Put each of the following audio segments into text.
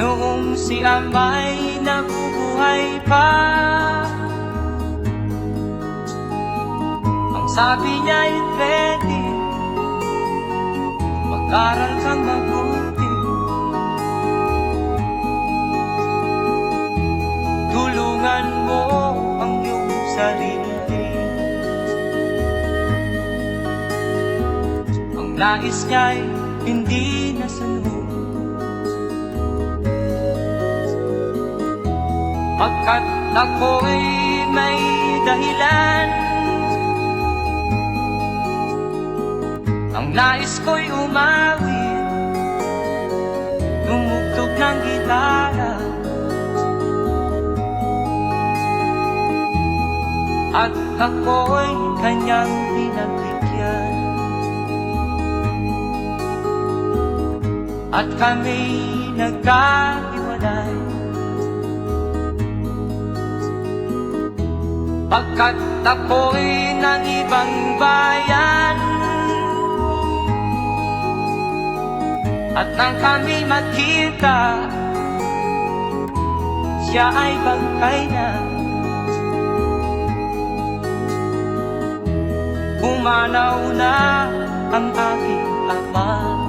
Noong si Amay nabubuhay pa, ang sabi niya ay ready, mag-aral kang mabuti, tulungan mo ang iyong sarili. Ang nais niya'y hindi nasunod, pagkat ako'y may dahilan. Ang nais ko'y umawit, tumugtog ng gitara, at ako'y kanyang pinagbigyan. At kami nagkahiwalay, pagkat ako'y ng ibang bayan. At nang kami magkita, siya ay bangkay na. Pumanaw na ang aking ama.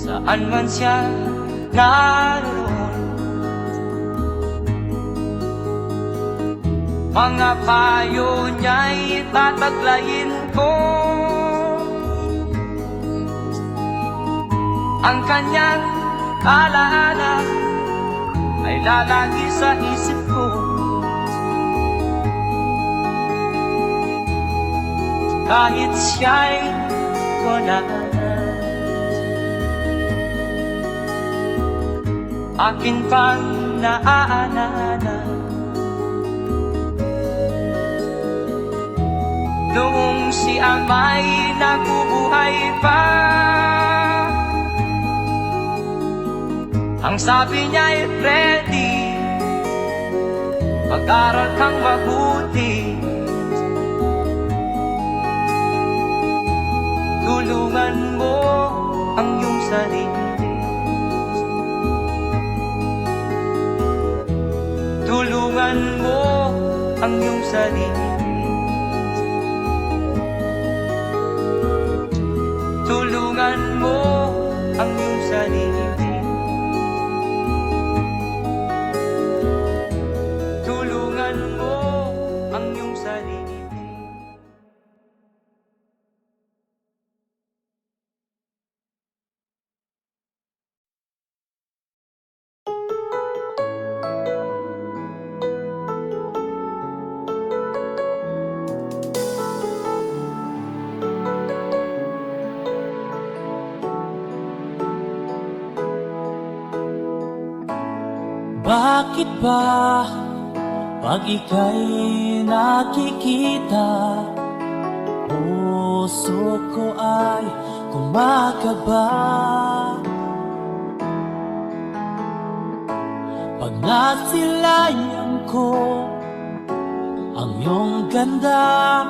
Saan man siya naroon, mga payo niya'y tataglayin ko. Ang kanyang alaala ay lalagi sa isip ko. Kahit siya'y wala na, akin pang naaalala. Noong si Amay nabubuhay pa, ang sabi niya ay ready, mag-aral kang mabuti, tulungan mo ang iyong sarili. Tulungan mo ang iyong sarili. Tulungan mo ang iyong sarili. Tulungan mo ang iyong sarili. Bakit ba pag ika'y nakikita, puso ko ay kumakaba? Pag nasilayan ko ang iyong ganda,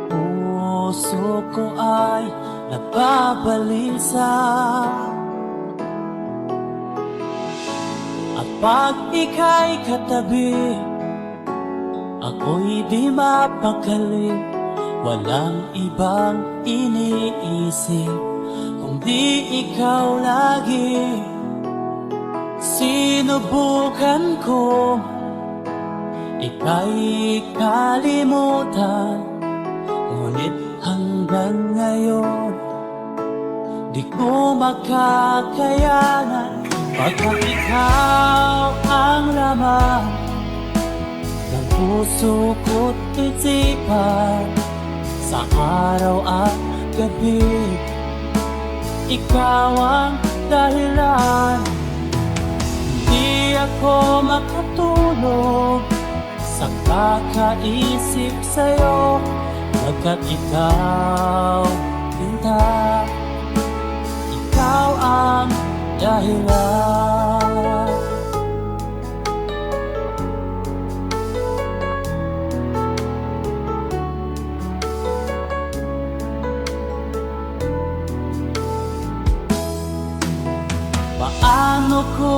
puso ko ay nababalisa. At pag ika'y katabi, ako'y di mapakali, walang ibang iniisip kundi ikaw lagi. Sinubukan ko ika'y kalimutan, ngunit hanggang ngayon di ko makakayanan. Pagkat ikaw ang laman ng puso ko't isipan, sa araw at gabi, ikaw ang dahilan. Hindi ako makatulog sa kakaisip sa'yo, Pagkat ikaw, sinta, ikaw ang dahilan. Paano ko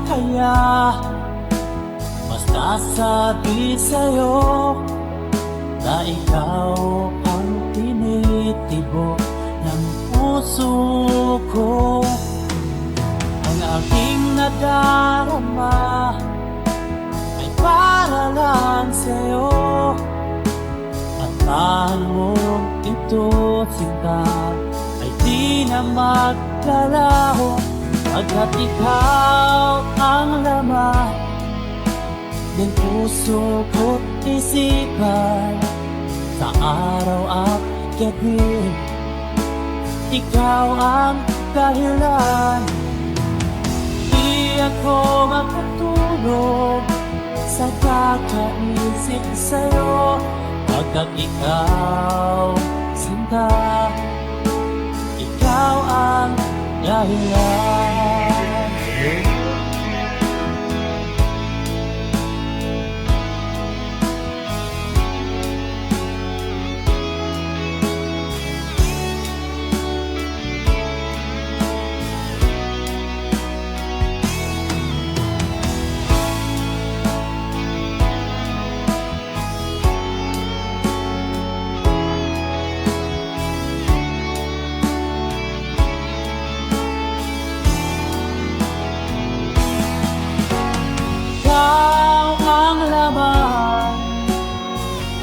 kaya masasabi sa'yo na ikaw ang tinitibok ng puso ko? Ang aking nadarama ay para lang sa'yo, at paano ito, sinta, ay di na maglalaho. Pagkat ikaw ang laman ng puso ko't isipan, sa araw at gabi, ikaw ang dahilan. Di ako makatulog sa kakaisip sa'yo, pagkat ikaw, sinta, ikaw ang dahilan.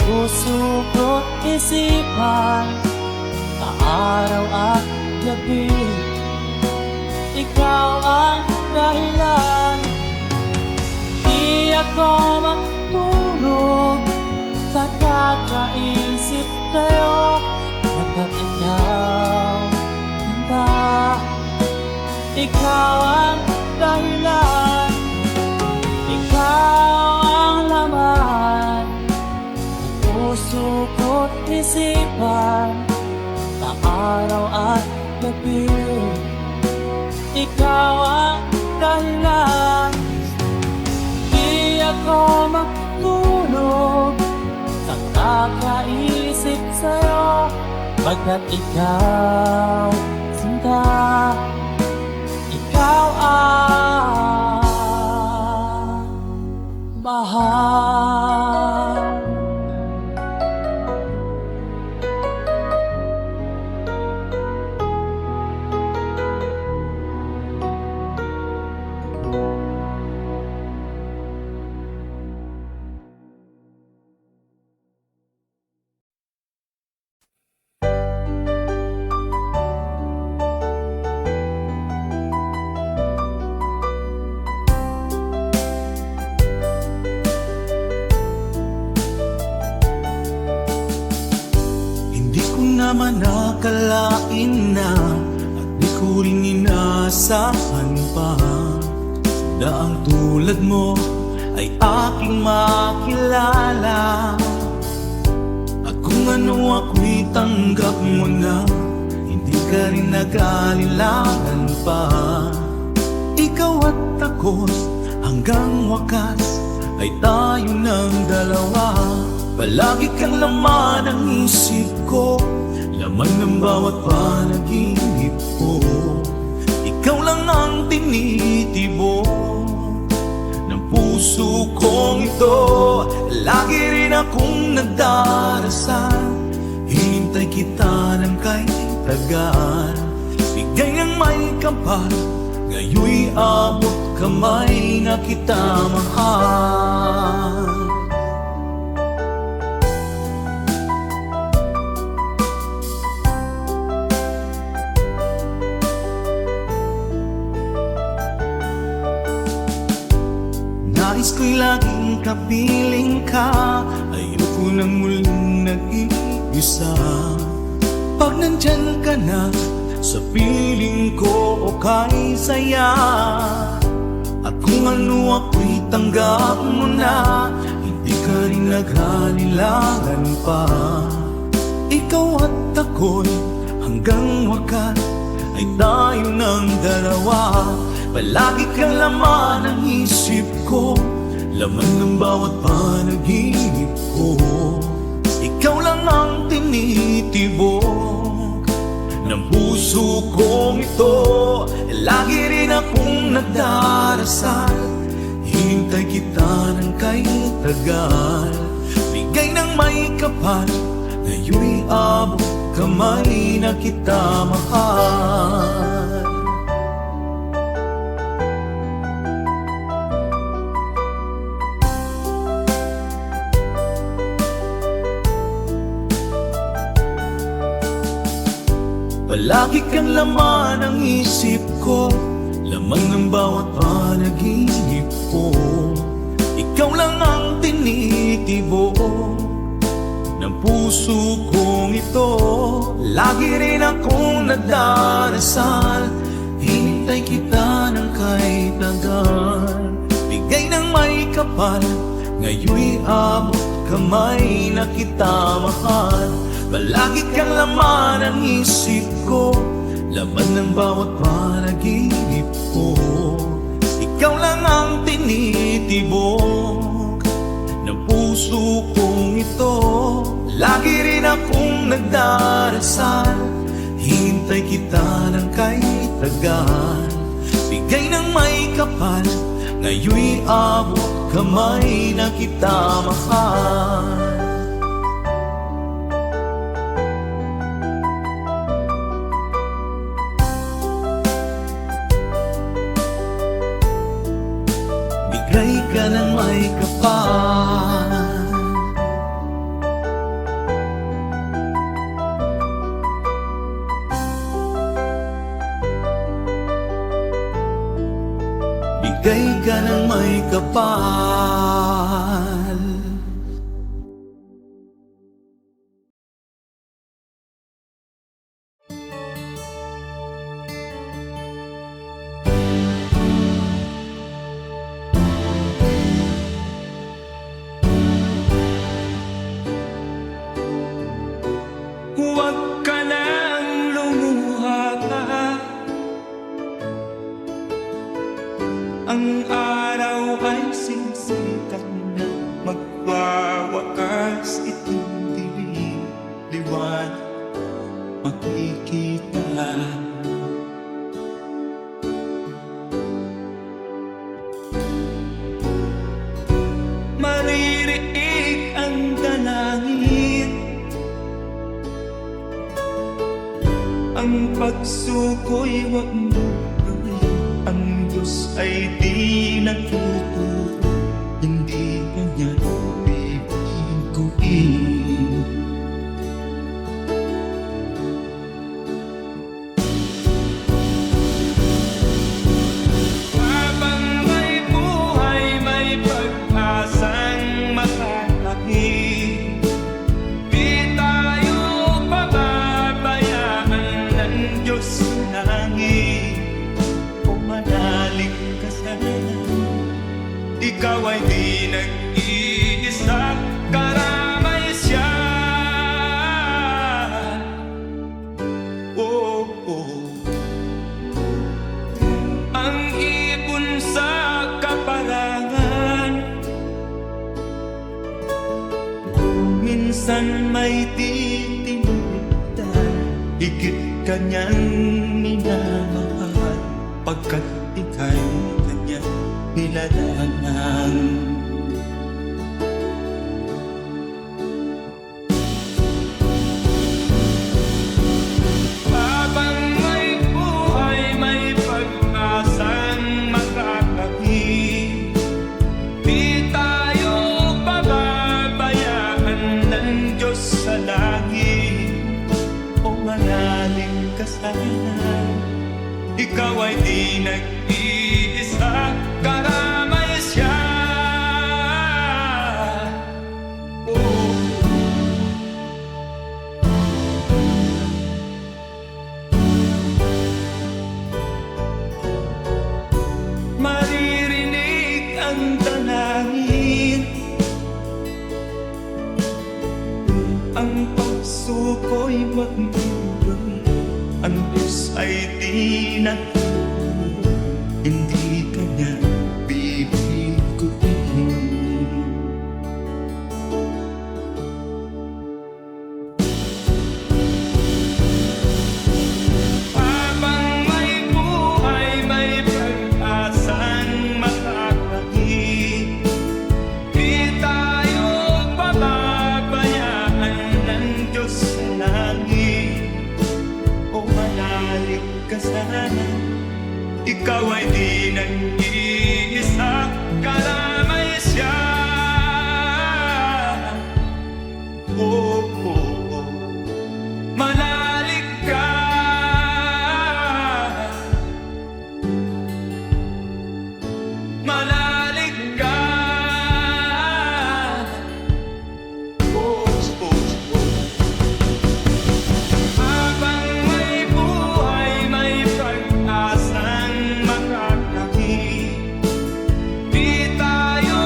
Puso ko't isipan, sa araw at gabi, ikaw ang dahilan. Di ako matulog sa kakaisip sa'yo, pagkat ikaw, sinta, ikaw ang dahilan. Ikaw ang laman puso ko't isipan, sa araw at gabi, ikaw ang dahilan. Di ako matulog sa kakaisip sa'yo, pagkat ikaw, sinta, ikaw ang mahal. Naman nakalain na, at di ko rin inaasahan pa, na ang tulad mo ay aking makilala. At kung ano ako'y tanggap mo na, hindi ka rin nag-alilangan pa. Ikaw at ako hanggang wakas ay tayo ng dalawa. Palagi kang laman ng isip ko, laman ng bawat panaginip ko. Ikaw lang ang tinitibo ng puso kong ito. Lagi rin akong nagdarasal, hinintay kita ng kay tagal. Bigay ng may kapal, ngayoy abot kamay na kita mahal. Nais ko'y laging kapiling ka, ayoko nang muling nag-iisa. Pag nandyan ka na, sa piling ko okay saya. At kung ano ako'y tanggap mo na, hindi ka rin naghalilangan pa. ikaw at ako'y hanggang wakas ay tayo ng dalawa. Palagi kang laman ng isip ko, laman ng bawat panaginip ko. Ikaw lang ang tinitibok ng puso kong ito. Lagi rin akong nagdarasal, hintay kita ng kay tagal. Bigay ng may kapal, ngayon'y abot kamay na kita mahal. Palagi kang laman ng isip ko, laman ng bawat panaginip ko. Ikaw lang ang tinitibok ng puso kong ito. Lagi rin akong nagdarasal, hinintay kita ng kahit tagal. Bigay ng may kapal, ngayon'y abot kamay na kita mahal. Palagi kang laman ng isip ko, laman ng bawat panaginip ko. Ikaw lang ang tinitibok ng puso kong ito. Lagi rin akong nagdarasal, hintay kita ng kahit tagal. Bigay ng may kapal, ngayon'y abot kamay na kita mahal. Bigay ka ng may kapal, bigay ka ng may kapal. Huwag ka nang lumuha pa, ang araw ay sisikat na, magwawakas itong dilim. Liwanag makikita. Maririig ang dalangin, ang pagsuko'y wag mo gawin. Ang Diyos ay di nagtuturo, hindi kanya bibiguin. Habang may buhay, may pag-asang matatahik. Di tayo pababayaan ng Diyos sa langit. Pumanalig ka sana, ikaw ay di nag-iisa, karamay siya. Oh, oh. Ang ibon sa kaparangan, minsan may titinigtan, higit kanyang minamahal, pagkat ika'y kanyang nilalangan. Habang may buhay, may pag-asang makakahig. Di tayo pababayaan ng Diyos sa langit. O manalig ka sana, ikaw ay di nag-iisa, karamay siya. Oh. Maririnig ang dalangin, ang pagsuko'y magmumura. Ang Diyos ay di natutulog, hindi Kanya bibiguin. Habang may buhay, may pag-asang makakakit. Di tayo pababayaan ng Diyos sa langit. O manalig ka sana, ikaw ay di nag-iisa, kalamay siya. Oh, oh, oh. Manalig ka. Manalig ka. Oh, oh, oh. Habang may buhay, may pag-asang makakakit. Di tayo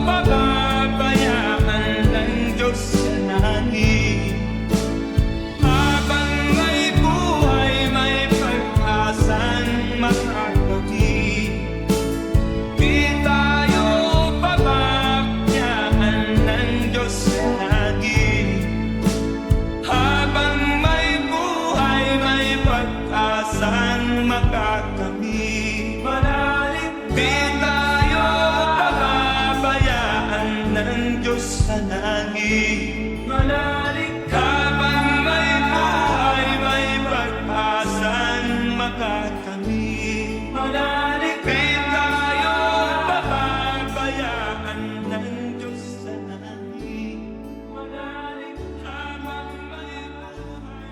pababayaan ng Diyos sa langit. Habang may buhay, may pag-asang makakakit. Di tayo pababayaan ng Diyos sa langit. Habang may buhay, may pag-asang makakamit. Manalig, di tayo pababayaan ng Diyos sa langit. Manalig, habang may buhay, may pag-asang makakamit. Manalig, di tayo pababayaan ng Diyos sa langit. Manalig, habang may buhay,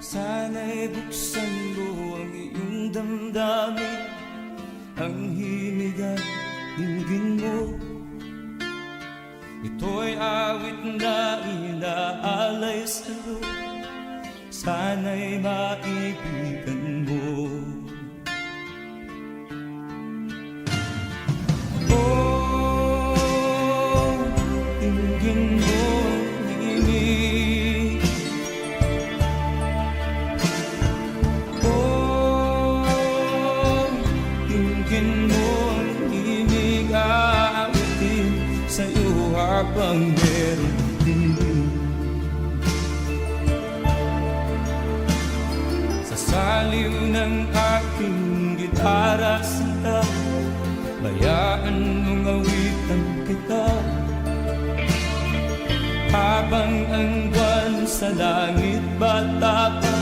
sana'y buksan mo ang iyong damdamin, ang himig at dinggin mo. Ito'y awit na inaalay sa'yo, sana'y maibigan mo. Oh, dinggin mo ang himig. Dinggin mo ang himig, aawitin sa'yo habang meron din. Sa saliw ng aking gitara sita, bayaan mong awitan kita. Habang ang buwan sa langit bata pa,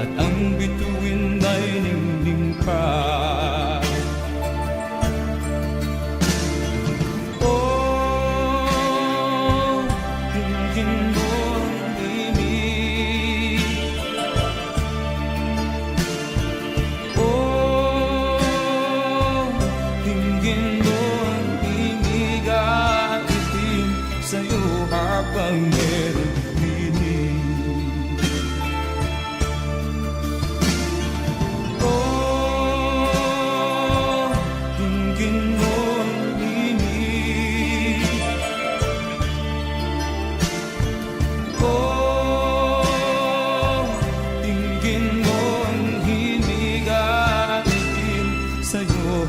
at ang bituin ay ningning pa. Oh, dinggin mo ang himig. Oh, dinggin mo ang himig, aawitin sa'yo habang meron dinig.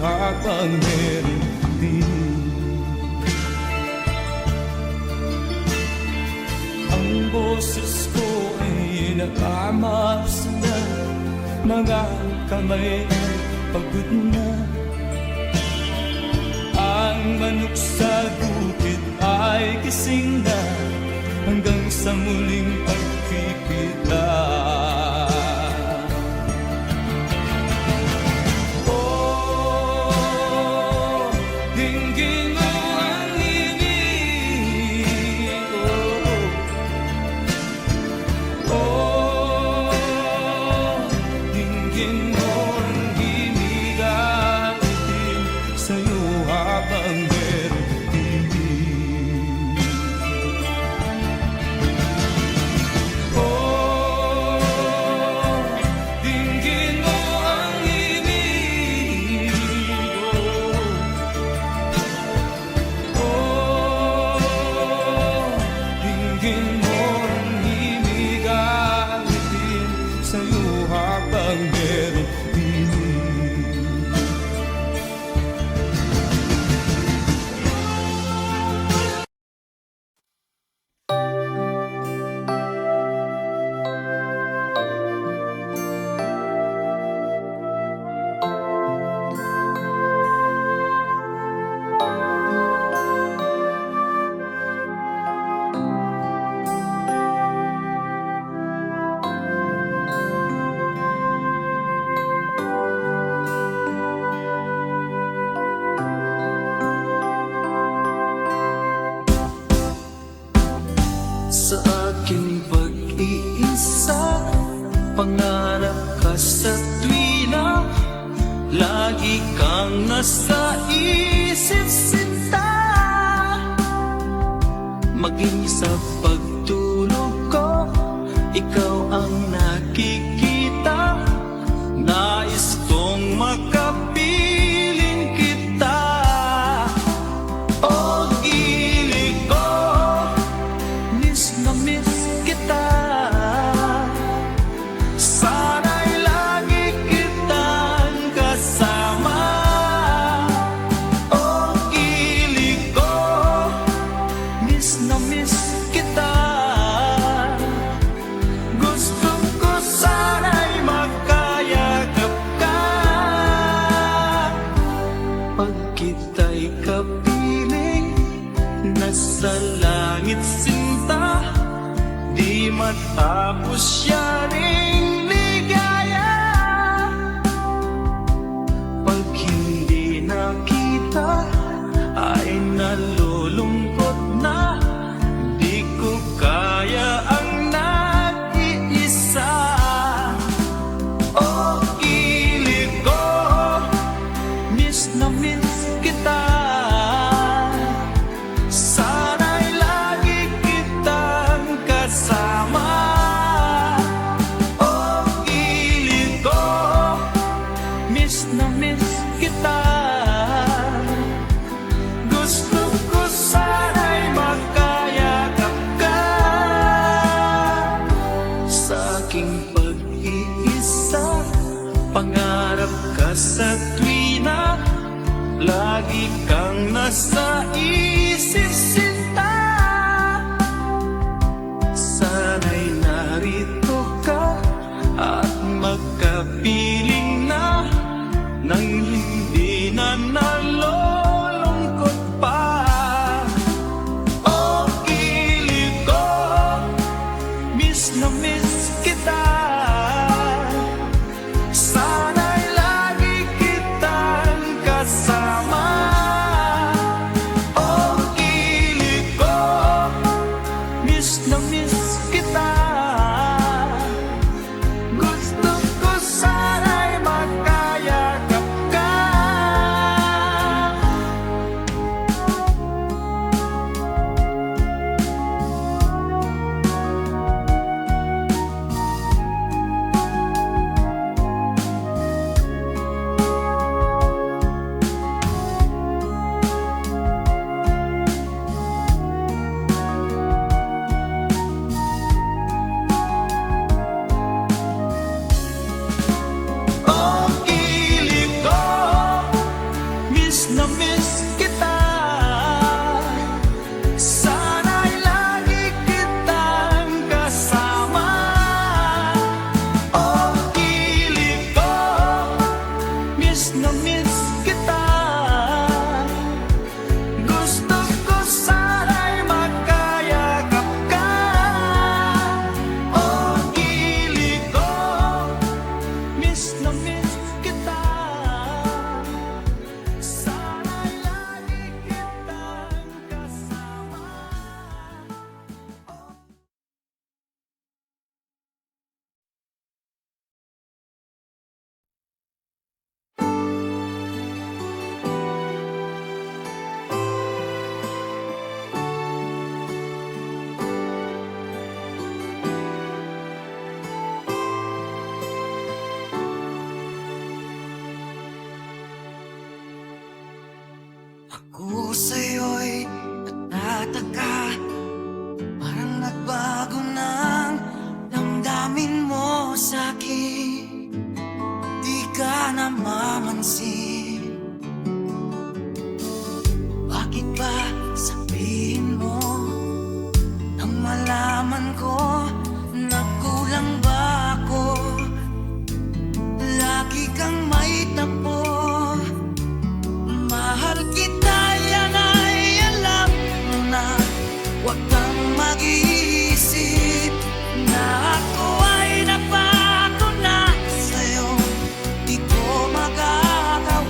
Habang meron din. Ang boses ko ay nakamaps na, mga kamay ay pagod na. Ang manok sa bukid ay gising na, hanggang sa muling pagkikita. Pangarap ka sa tuwina, lagi kang nasa isip sinta. Maging sa pagtulog ko, ikaw ang nakikita. Nais kong makapiling kita. O gili ko, miss na miss kita. Sana'y lagi kitang kasama. O gili ko, miss na miss kita. Gusto ko sana'y magkayakap ka. Pag kita'y kapiling, nasa langit sinta. Di matapos siya ring ligaya. Pag hindi nakita, ay nalulungkot na. Di ko kaya ang nag-iisa. O gili ko, miss na miss kita. Sana'y lagi kitang kasama. O gili ko, miss na miss kita. Gusto ko sana'y magkayakap ka. Sa aking pag-iisa, pangarap ka sa tuwina. Lagi kang nasa isip sinta. Sana'y narito ka at magkapiling na. Nang hindi na nalulungkot pa. O gili ko, miss na miss kita. Sana'y lagi kitang kasama. O gili ko, miss na miss kita. Gusto ko sana'y magkayakap ka. O gili ko, miss na miss kita. Sana'y lagi kitang kasama. O gili ko, miss na miss kita. Gusto ko sana'y magkayakap ka. O gili ko, miss na miss kita. Sana'y lagi kitang kasama. Ako sa'yo'y natataka. Parang nagbago ng damdamin mo sa'kin. Di ka namamansin. Bakit ba sabihin mo nang malaman ko na kulang ba ako? Lagi kang may tapo. Mahal kita, yan ay alam mo na. Huwag kang mag-iisip na ako ay napako na sa'yo. Di ko magagawa.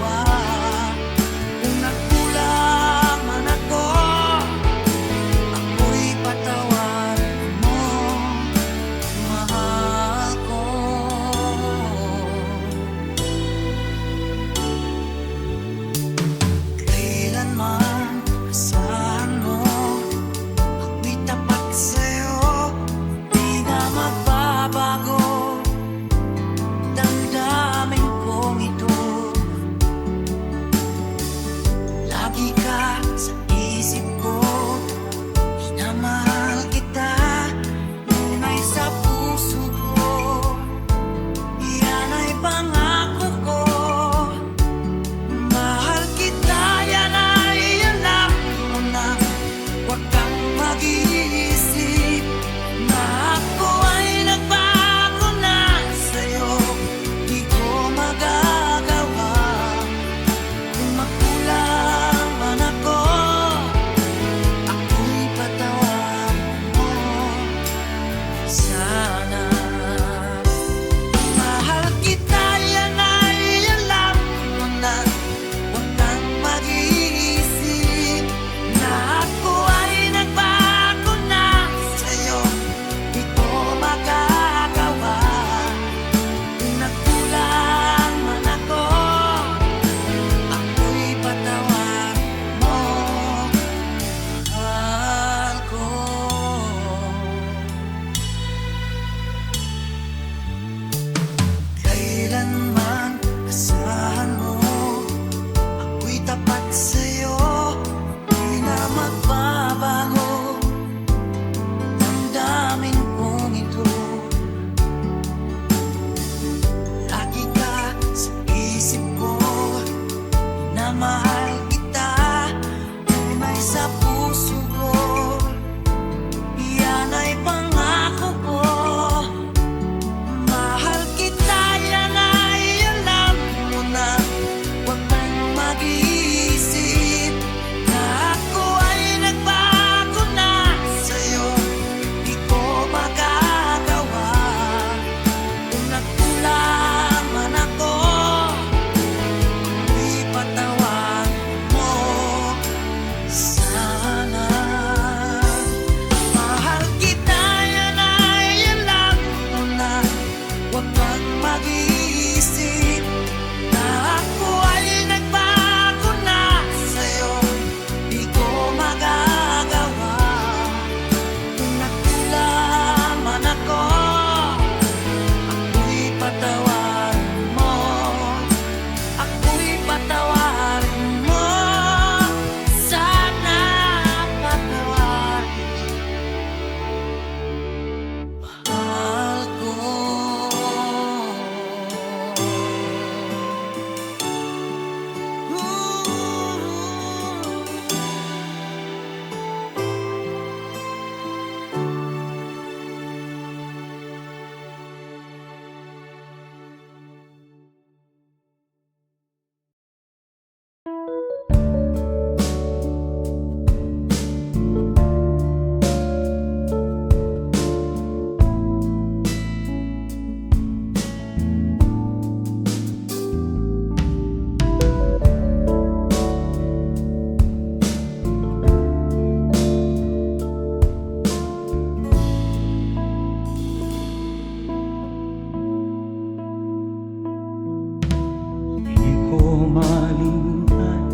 ko malimutan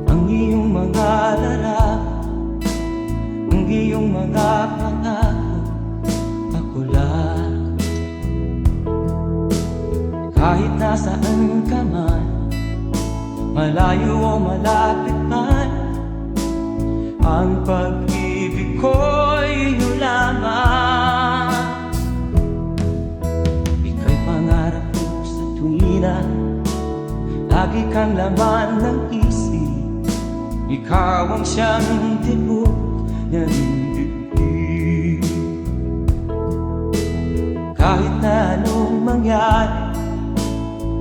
ang iyong mga larap, ang iyong mga pangako, ako lang. Kahit nasaan ka man, malayo o malapit man, ang pag-ibig ko'y iyo lamang. Ika'y pangarap ko sa tuwina, lagi kang laman ng isip. Ikaw ang siyang tibok ng dibdib. Kahit na anong mangyari,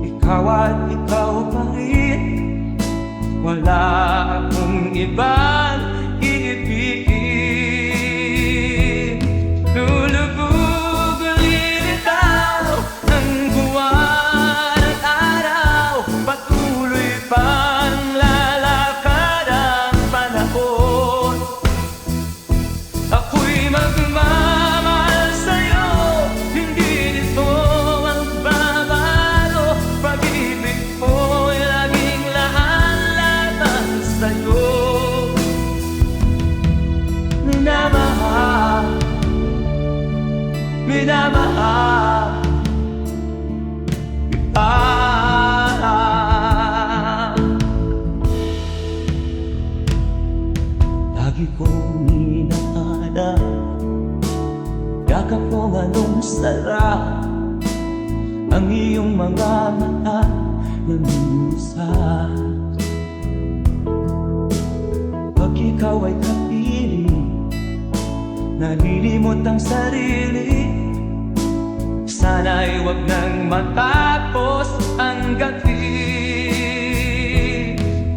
ikaw at ikaw pa rin. Wala akong ibang iibigin. Lulubog lilitaw ang buwan at araw, patuloy pang lalakad ang panahon. Ako'y magmamahal sa'yo, hindi nito magbabago. Pag-ibig ko'y laging laan-laban sa'yo. Minamahal, minamahal kita. Lagi kong inaala, yakap kong anong sarap, ang iyong mga mata na minsan. Pag ikaw ay kapiling, nalilimot ang sarili. Sana'y wag nang matapos ang gabi.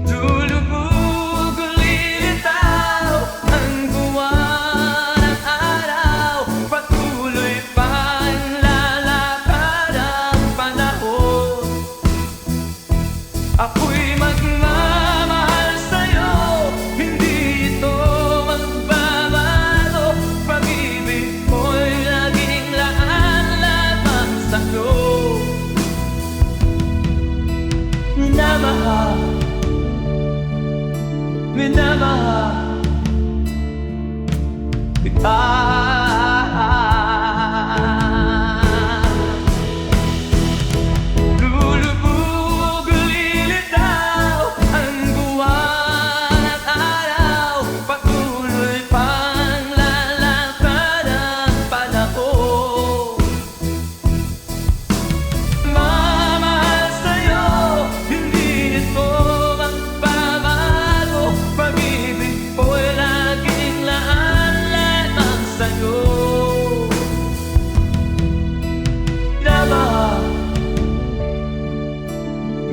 Lulubog lilitaw ang buwan at araw, patuloy pang lalakad ang panahon. Ako'y magmamahal sa'yo, hindi ito magbabago. Pag-ibig ko'y laging laan-laban sa'yo. Minamahal, minamahal kita. Lulubog lilitaw ang buwan at araw, patuloy pang lalakad ang panahon. Mamahal sa'yo, hindi ito magbabago. Pag-ibig ko'y laging laan-laban sa'yo. Minamahal,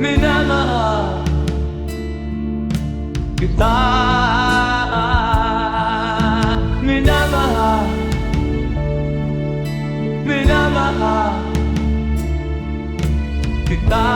minamahal kita. Minamahal, minamahal kita.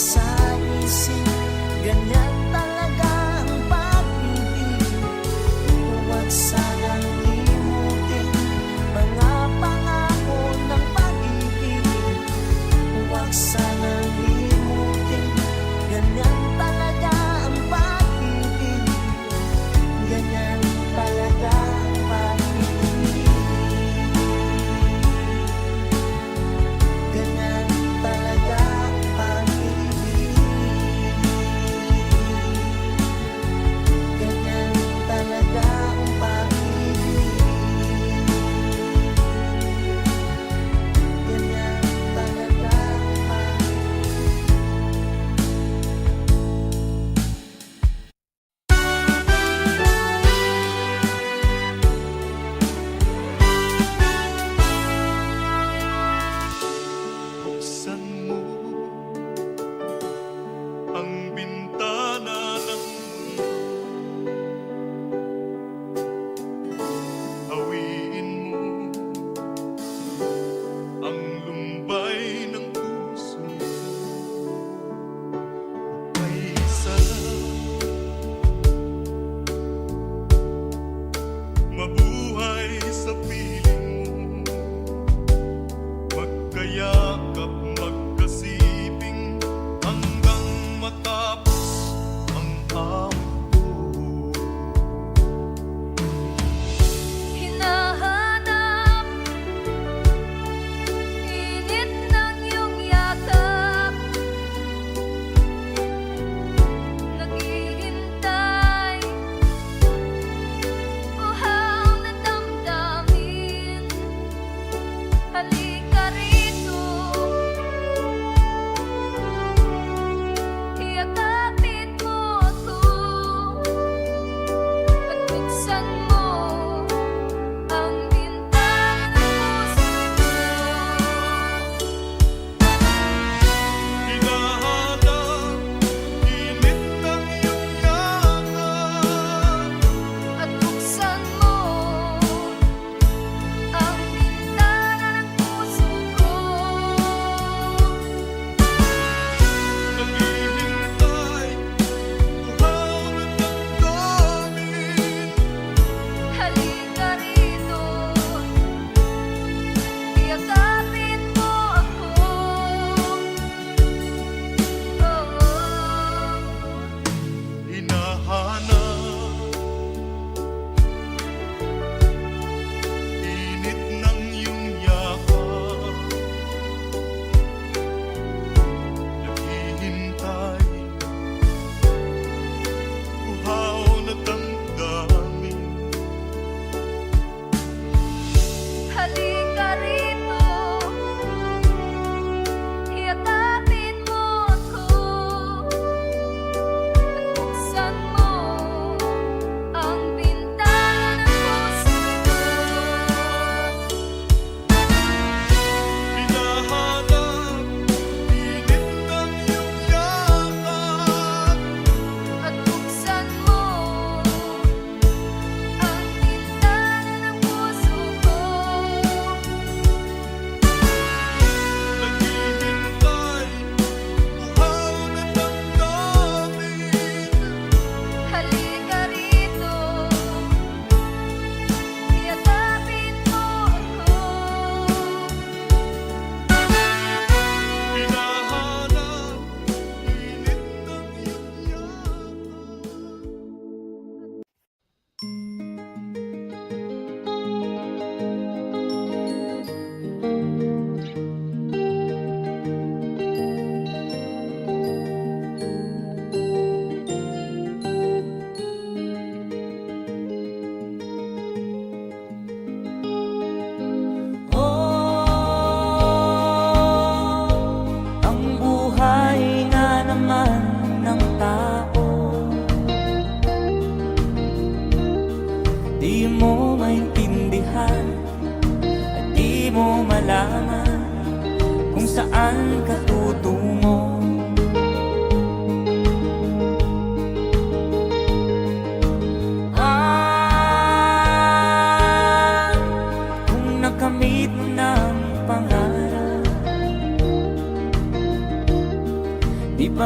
sa isip, ganyan talaga ang pag-ibig. Huwag sanang limutin mga pangako ng pag-ibig. Huwag sanang limutin, ganyan talaga ang pag-ibig. Ganyan talaga ang pag-ibig. Ganyan talaga ang pag-ibig.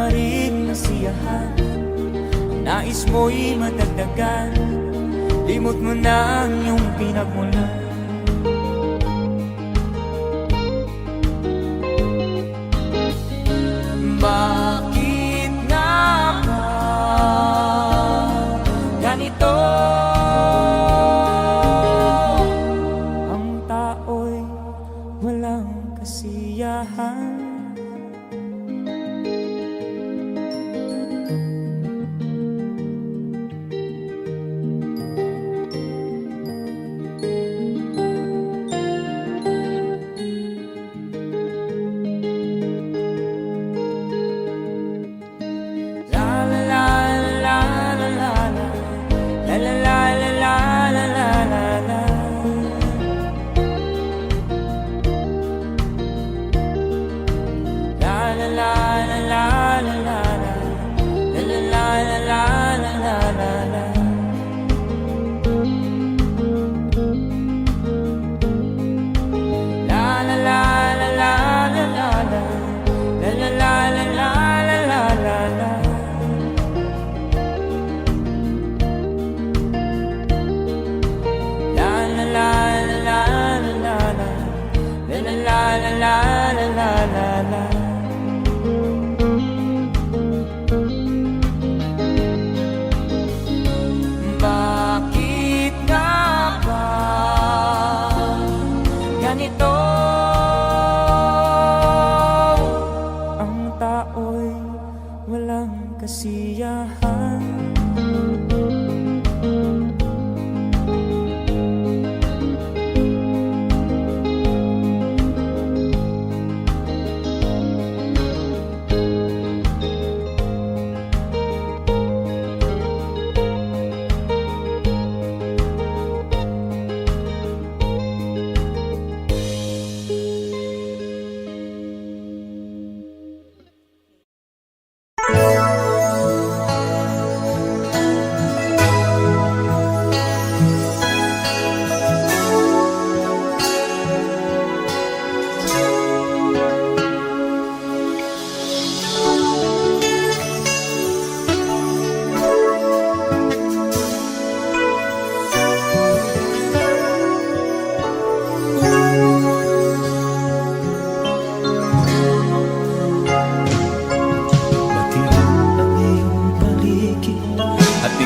maaaring nasiyahan, nais mo'y madagdagan, limot mo na ang iyong pinagmulan. Bakit nga ba ganito? Ang tao'y walang kasiyahan. Bakit nga ba ganito? Ang tao'y walang kasiyahan.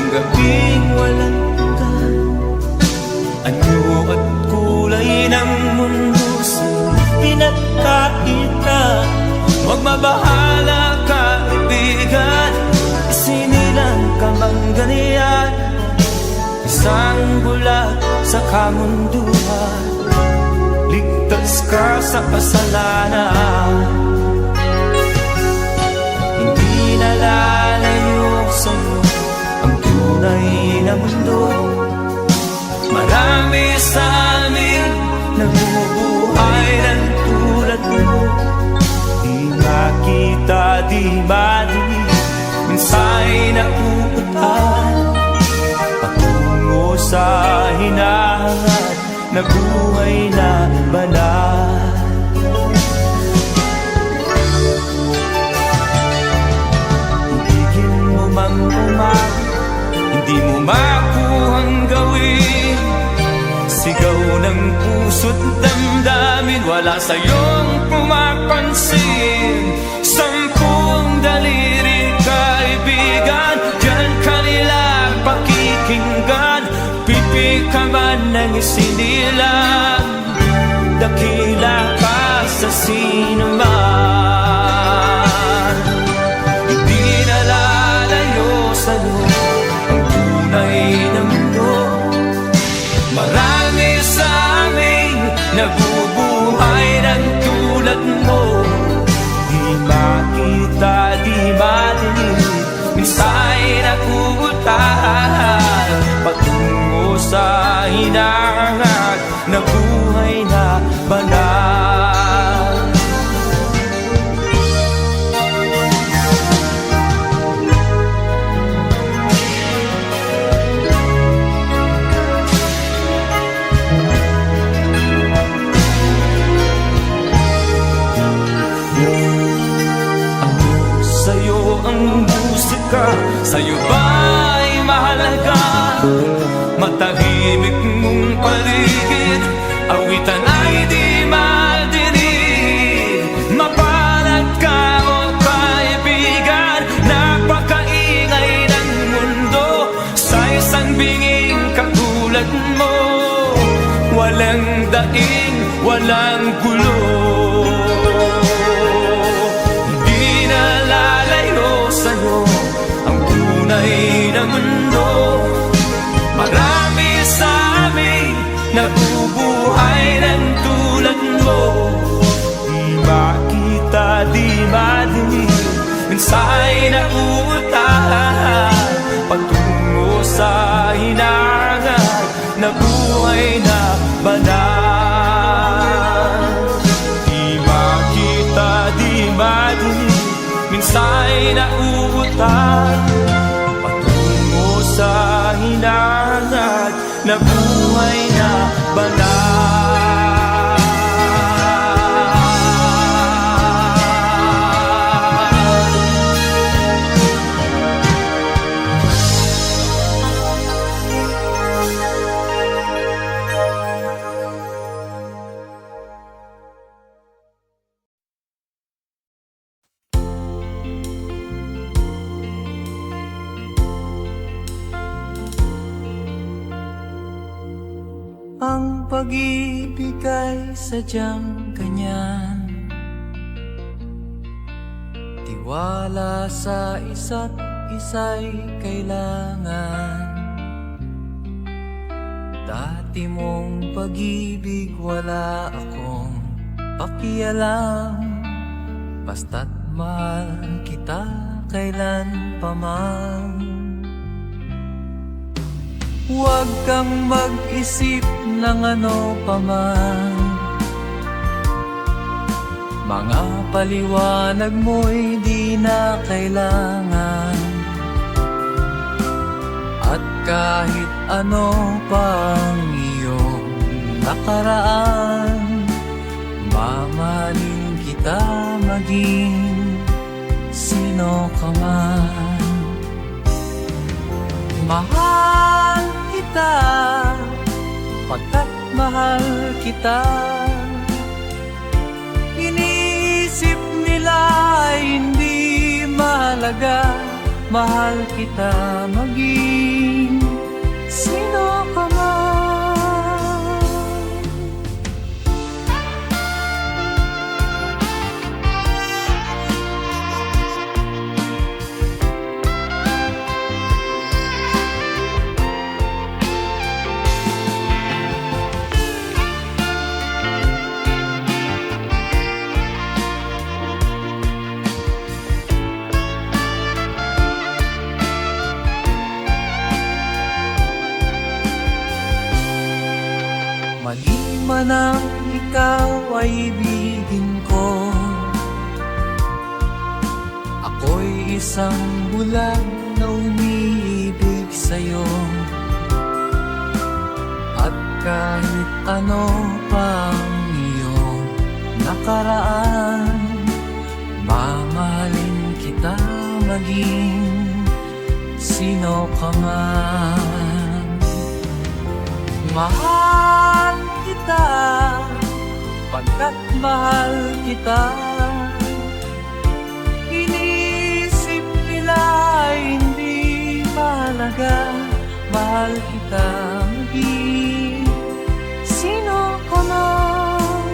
Gabing walang ka, anyo at kulay ng mundo sa pinagkakita. Huwag mabahala ka, kaibigan, isinilang ka mang ganyan. Isang bulag sa kamunduhan, ligtas ka sa kasalanan. Hindi nalalayo sa'yo ang tunay na mundo. Marami sa amin namumuhay ng tulad mo. Di makita, di madinig, minsa'y napupuntahan patungo sa hinahangat na buhay na banal. Ibigin mo mang umagi, hindi mo makuhang gawin. Sigaw ng puso't damdamin, wala sa'yong pumapansin. Sampung daliri kaibigan, diyan kanila pakikinggan. Pipi ka man ng isinilang, dakila ka sa sinuman. Hindi nalalayo sa'yo ang tunay na mundo. Marami sa amin nabubuhay ng tulad mo. Di makita, di madinig, minsa'y napupuntahan patungo sa hinahangat na buhay na banal. Sa'yo ang musika, sa'yo ba'y mahalaga? Matahimik mong paligid, awitan ay di madinig. Mapalad ka o kaibigan, napakaingay ng mundo. Sa isang binging katulad mo, walang daing, walang gulo. Hindi na lalayo sa'yo ang tunay na mundo. Marami sa amin nabubuhay ng tulad mo. Di makita, di madinig, minsa'y nauutahan patungo sa hinangan na buhay na banal. Di makita, di madinig, minsa'y nauutahan patungo sa hinangan na buhay na banal. Ang pag-ibig ay sadyang ganyan, tiwala sa isa't isa'y kailangan. Dati mong pag-ibig wala akong pakialam, basta't mahal kita kailan pa man. Huwag kang mag-isip ng ano pa man, mga paliwanag mo'y di na kailangan. At kahit ano pang iyong nakaraan, mamahalin kita maging sino ka man. Mahal kita, pagkat mahal kita. Iniisip nila hindi mahalaga, mahal kita maging sino ka man. Mali man ang ikaw ay ibigin ko, ako'y isang bulag na umiibig sa'yo. At kahit ano pang iyong nakaraan, mamahalin kita maging sino ka man. Mahal kita, pagkat mahal kita. Inisip nila hindi mahalaga, mahal kita maging sino ka man.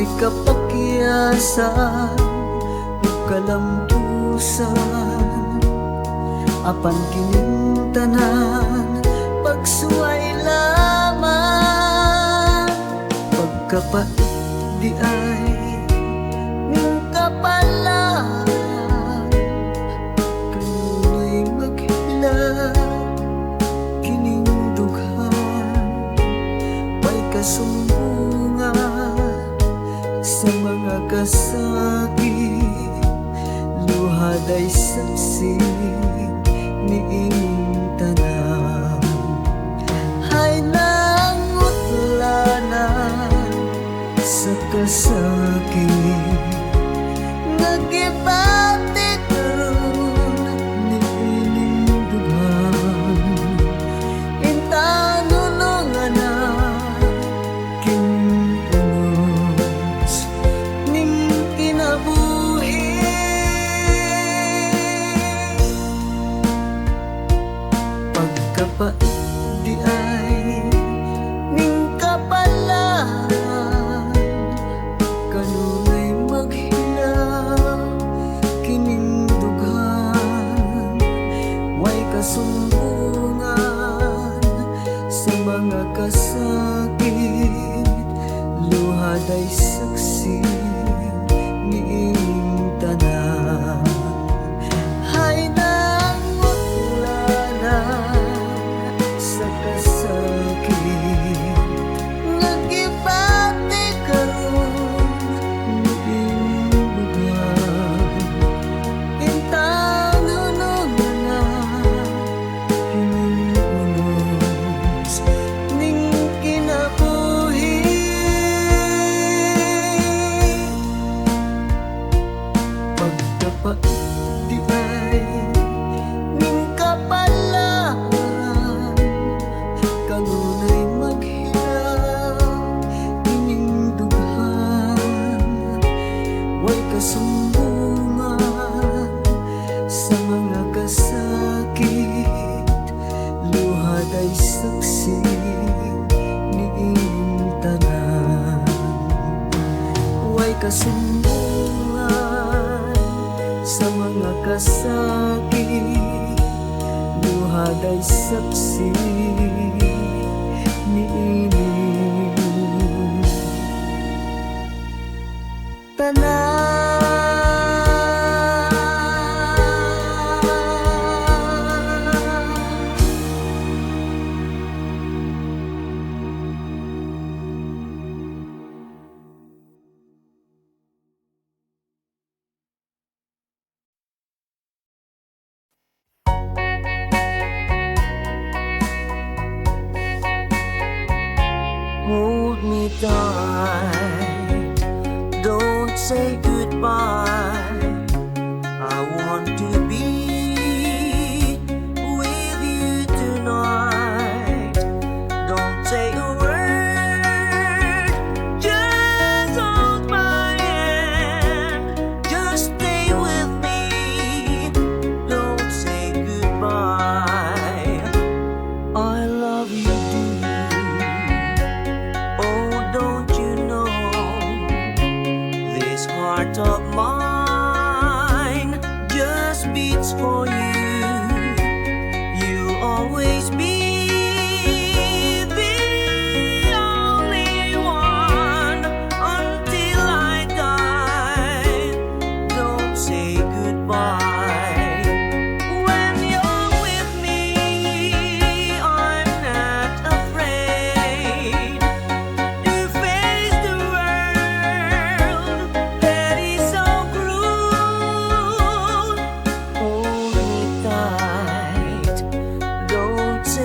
may kapakyasan ug kalampusan, apan kining tanan pagsuway lamang. Pagkapait di ay ning kapalan, kanunay maghila kining dughan. May kasumbungan sa mga kasakit, luhad ay saksi niing tanan. Hay nangutlanan sa kasakit, nagibati karon niining dughan. Intanunungan na kinunos ning kinabuhi. Pagkapait di ay ning kapalan, kanunay maghilaw kining dughan. Way kasumbungan sa mga kasakit, luhad ay saksi niing tanan. Hay nangutlanan sa kasakit, nagibati karon niing dughan. Intanunungan na kining unos ning kinabuhi. Pagkapait di ay ning kapalan, kanunay maghilaw kining dughan. Way kasumbungan sa mga kasakit, luhad ay saksi niing tanan. Way kasumbungan sa mga kasakit, luhad ay saksi niing tanan. Hold me tight, don't say goodbye. I want to be with you tonight. Don't say a word, just hold my hand. Just stay with me, don't say goodbye. I love you, oh, don't you know, this heart of mine just beats for you. You'll always be the only one until I die. Don't say goodbye. When you're with me, I'm not afraid to face the world that is so cruel. Hold me tight, don't say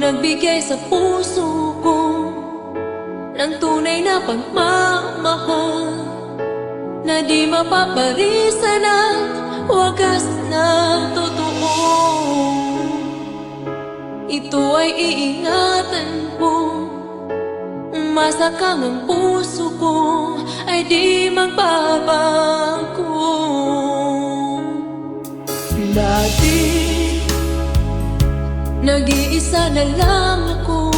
nagbigay sa puso ko ng tunay na pagmamahal na di mapaparisan at wagas na totoo. Ito ay iingatan ko, masakang ang puso ko ay di magbabago. Dati, nag-iisa na lang ako.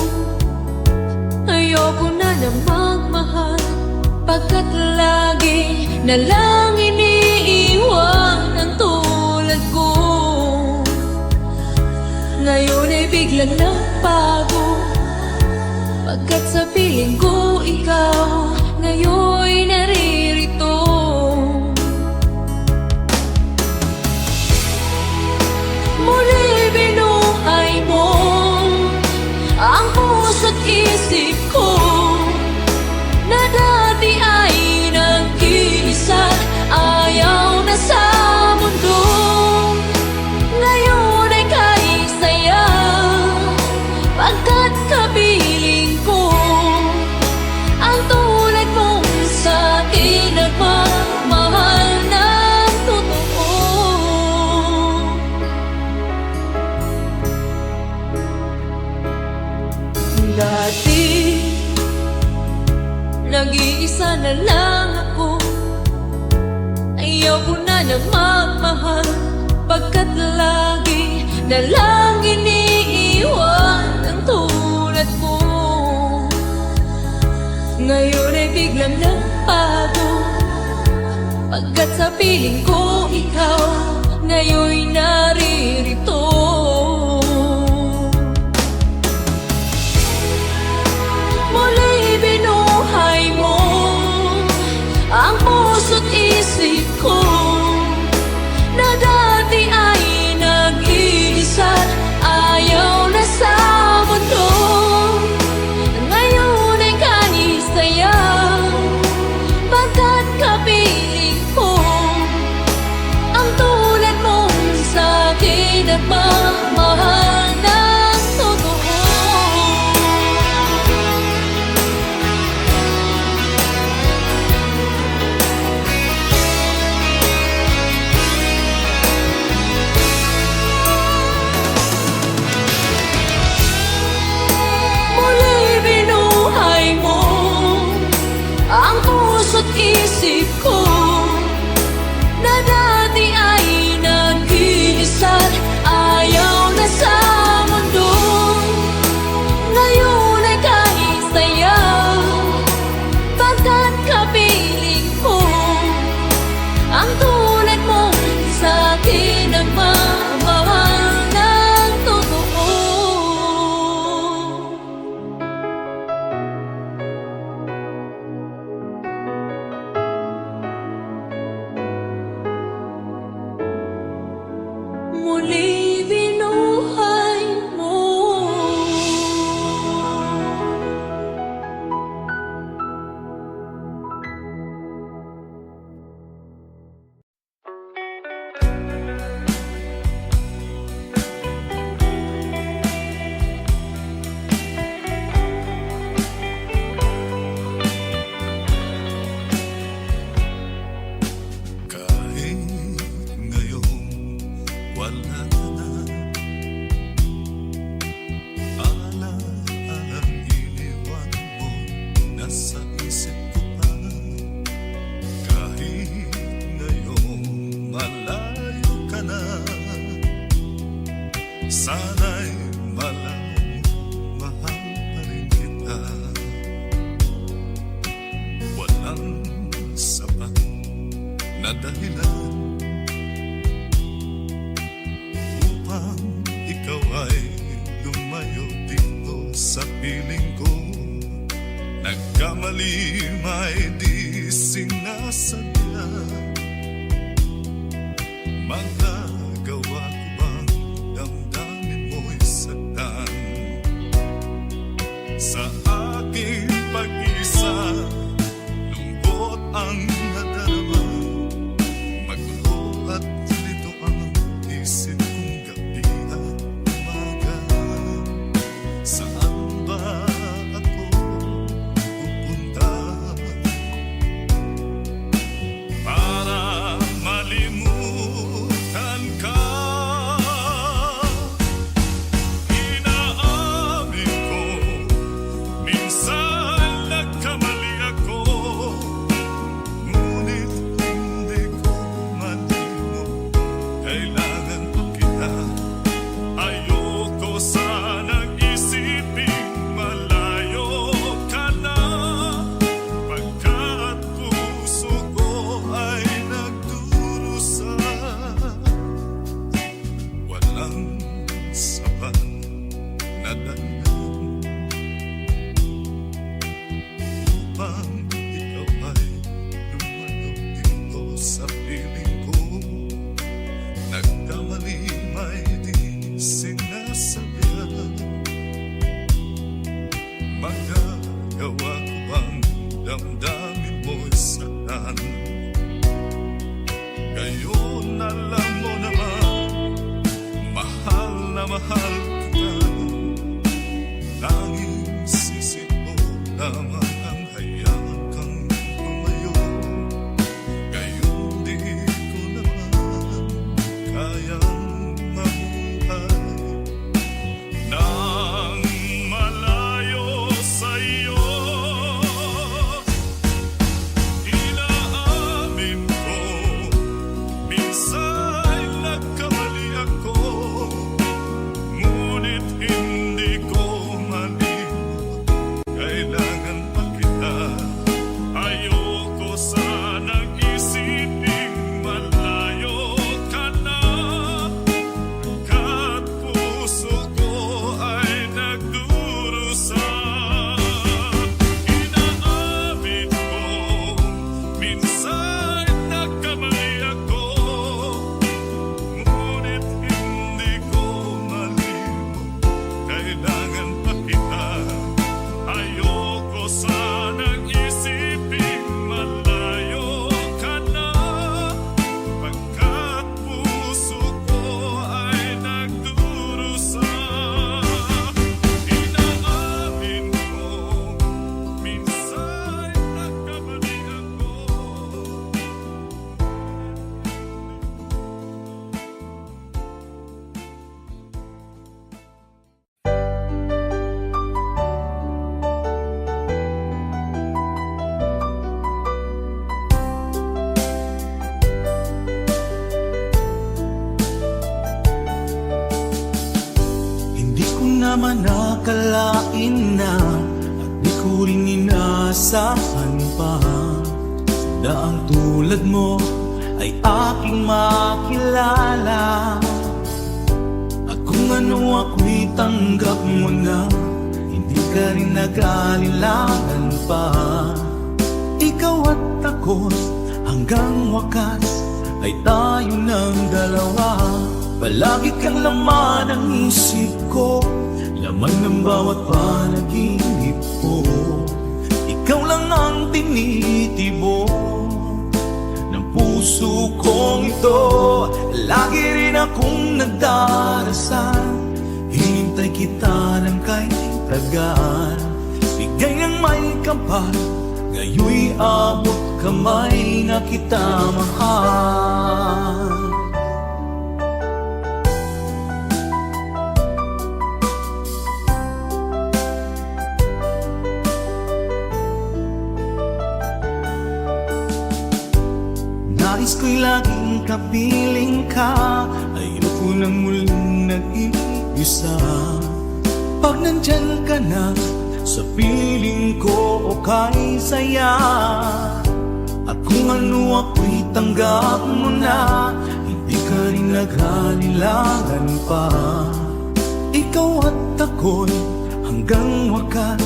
Ayoko na na magmahal, pagkat lagi na lang iniiwan ang tulad ko. Ngayon ay biglang nagbago, pagkat sa piling ko ikaw ngayon'y naririto. Muli binuhay mo ang puso't isip ko na dati ay nag-iisa, ayaw na sa mundo. Ngayon ay kahit saya, pagkat kapiling ko ang tulad mong sa'kin nagmamahal ng totoo. Dati, nag-iisa na lang ako. Ayaw ko na na magmahal, pagkat lagi na lang iniiwan ang tulad ko. Ngayon ay biglang nagbago, pagkat sa piling ko ikaw ngayon'y naririto. Muli binuhay mo ang puso't isip ko na dati ay nag-iisa, ayaw na sa mundo. Ngayon ay kahit saya, pagkat kapiling ko ang tulad mong sa'kin nagmamahal ng totoo. Muli binuhay mo ang puso't isip ko na dati ay nag-iisa, ayaw na sa mundo. Ngayon ay kahit saya, pagkat kapiling ko ang tulad mong sa'kin nagmamahal ng totoo. Muli binuhay mo. Kahit ngayon wala ka na, alalang iniwan mo, nasa isip ko pa. Kahit ngayon malayo ka na, sana'y malayo, mahal pa rin kita. Walang sapat na dahilan upang ikaw ay lumayo dito sa piling ko. Nagkamali may di sinasadya, magagawa ko bang damdamin mo'y saktan sa aking pag-isa? Lungkot ang nadarama, magulo at lito ang isip kong gabi at umaga. bang ikaw ay lumalaw dito sa piling ko? Nagkamali may di sinasabihan. Magagawa ko bang damdamin mo'y saktan? Ngayon alam mo naman, mahal na mahal kita. Tanging sisi mo lamang ang hayaan kang lumayo. Ngayon di ko naman kayang mabuhay nang malayo sa'yo. Inaamin ko, minsan nagkamali ako, ngunit hindi ko malimot. Kailangan pa kita. Ayoko sanang isiping malayo ka na, kat puso ko ay nagdurusa. Inaamin ko, minsan nagkamali ako, ngunit hindi ko malimot. Kailangan pa kita. Ayoko sanang isiping malayo ka na, pagkat puso ko ay nagdurusa. Inaamin ko, minsan nagkamali ako. Hindi ko naman nakalain na at di ko rin inaasahan pa na ang tulad mo ay aking makilala. At kung ano ako'y tanggap mo na, hindi ka rin nag-alinlangan pa. Ikaw at ako hanggang wakas ay tayo ng dalawa. Palagi kang laman ng isip ko, laman ng bawat panaginip ko. Ikaw lang ang tinitibok ng puso kong ito. Lagi rin akong nagdarasal, hinintay kita ng kahit tagal. Bigay ng may kapal, ngayoy abot kamay na kita mahal. Nais ko'y laging kapiling ka, ayoko nang muling nag-iisa. Pag nandyan ka na, sa piling ko okay saya. At kung ano ako'y tanggap mo na, hindi ka rin nag-alinlangan pa. Ikaw at ako'y hanggang wakas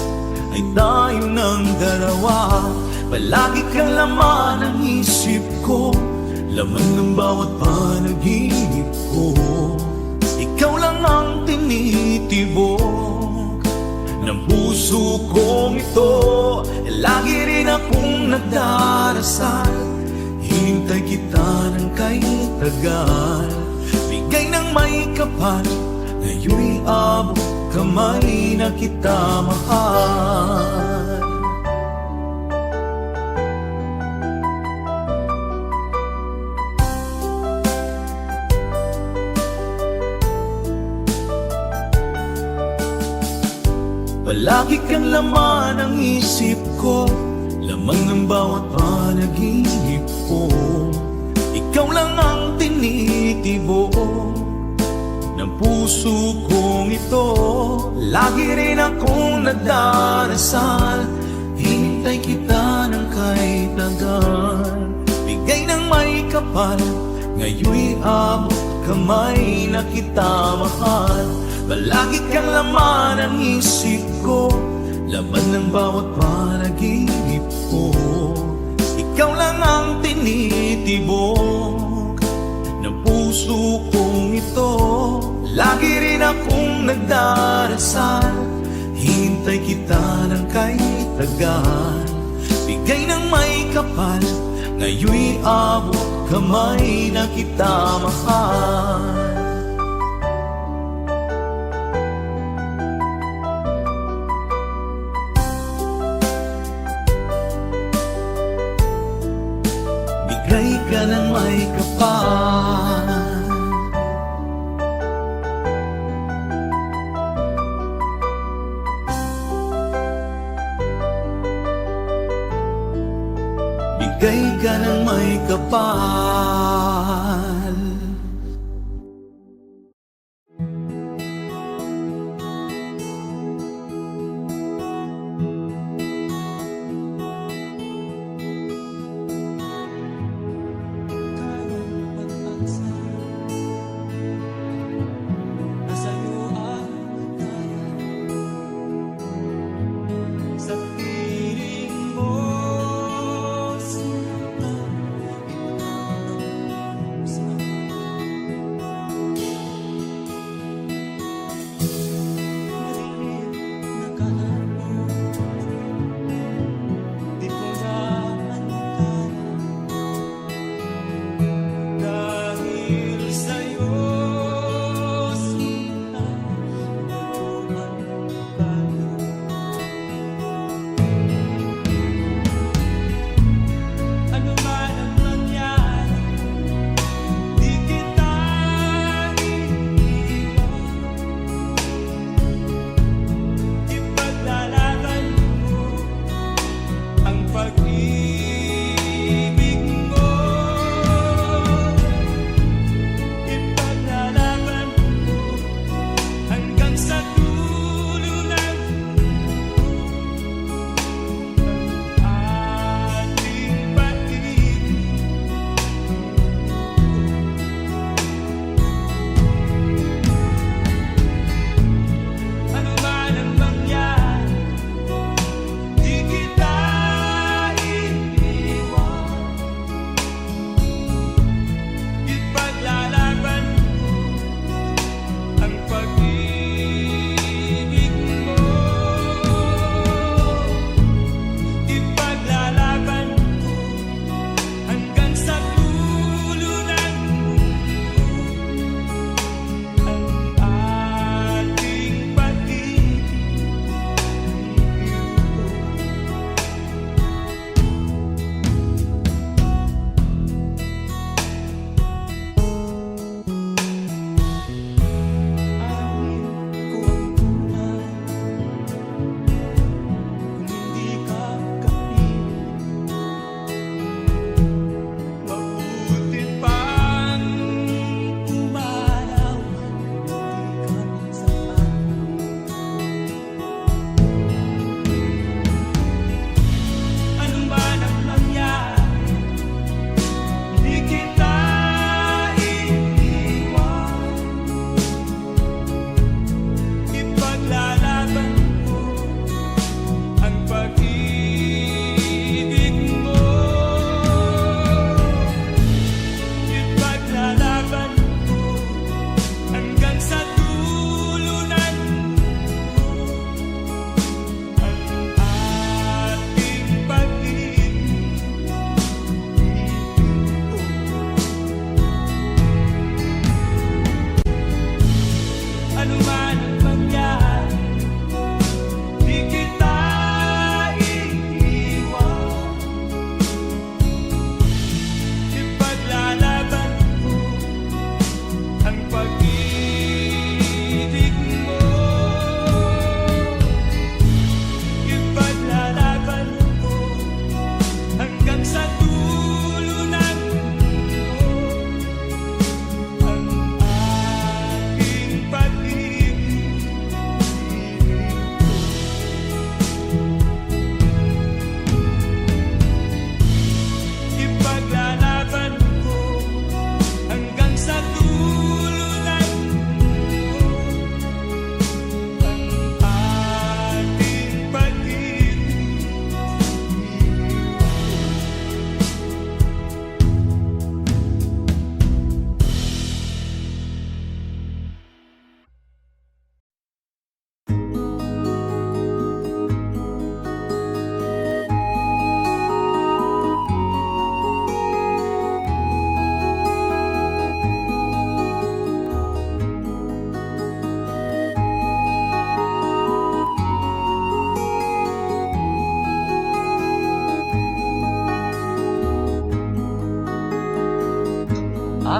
ay tayo ng dalawa. Palagi kang laman ng isip ko, laman ng bawat panaginip ko. Ikaw lang ang tinitibok ng puso kong ito. Lagi rin akong nagdarasal, hinintay kita ng kahit tagal. Bigay ng may kapal, ngayoy abot kamay na kita mahal. Palagi kang laman ng isip ko, laman ng bawat panaginip ko. Ikaw lang ang tinitibok ng puso kong ito. Lagi rin akong nagdarasal, hinintay kita ng kahit tagal. Bigay ng may kapal, ngayoy abot kamay na kita mahal. Palagi kang laman ng isip ko, laman ng bawat panaginip akong nagdarasal, hintay kita ng kay tagal. Bigay ng may kapal, ngayon'y abot kamay na kita mahal. Bigay ka ng may kapal, bigay ka ng may kapal. Sa piling mo, sinta, ikaw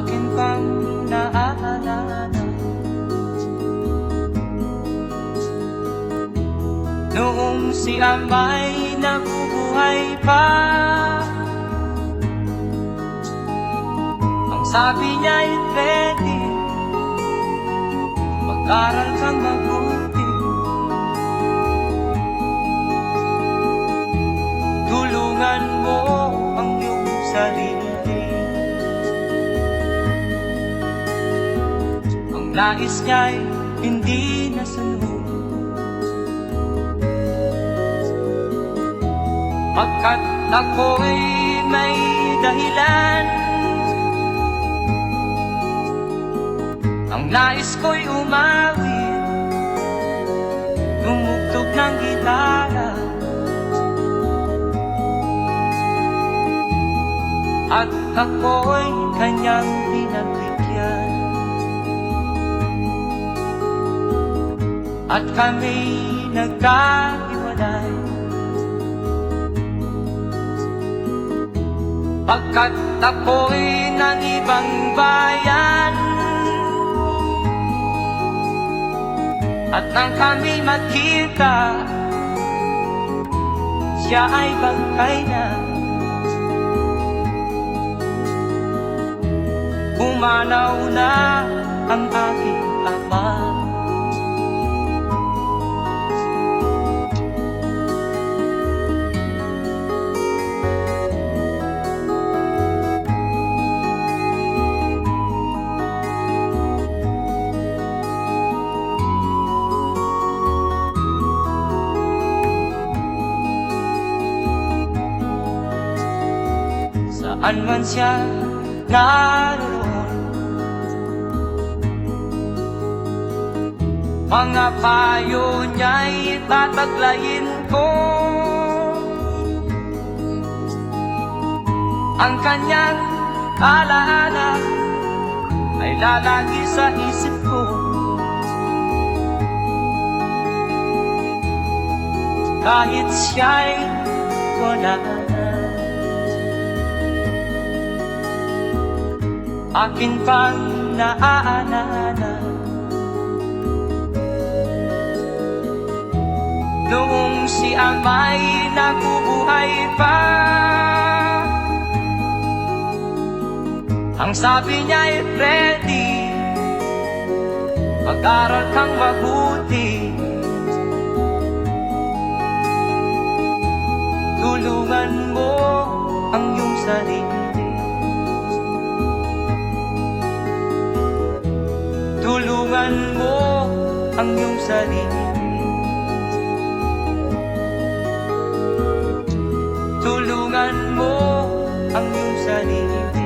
akin pang naaalala. Noong si Amay nabubuhay pa, ang sabi niya ay ready, mag-aral kang mabuti, tulungan mo ang iyong sarili. Ang nais niya'y hindi nasunod, pagkat ako'y may dahilan. Ang nais ko'y umawit, tumugtog ng gitara, at ako'y kanyang pinagbigyan. At kami nagkahiwalay, pagkat ako'y ng ibang bayan. At nang kami magkita, siya ay bangkay na. Pumanaw na ang aking ama. Saan man siya naroon, mga payo niya'y tataglayin ko. Ang kanyang alaala ay lalagi sa isip ko. Kahit siya'y wala na, akin pang naaalala. Noong si Amay nabubuhay pa, ang sabi niya ay ready, mag-aral kang mabuti, tulungan mo ang iyong sarili. Tulungan mo ang iyong sarili. Tulungan mo ang iyong sarili.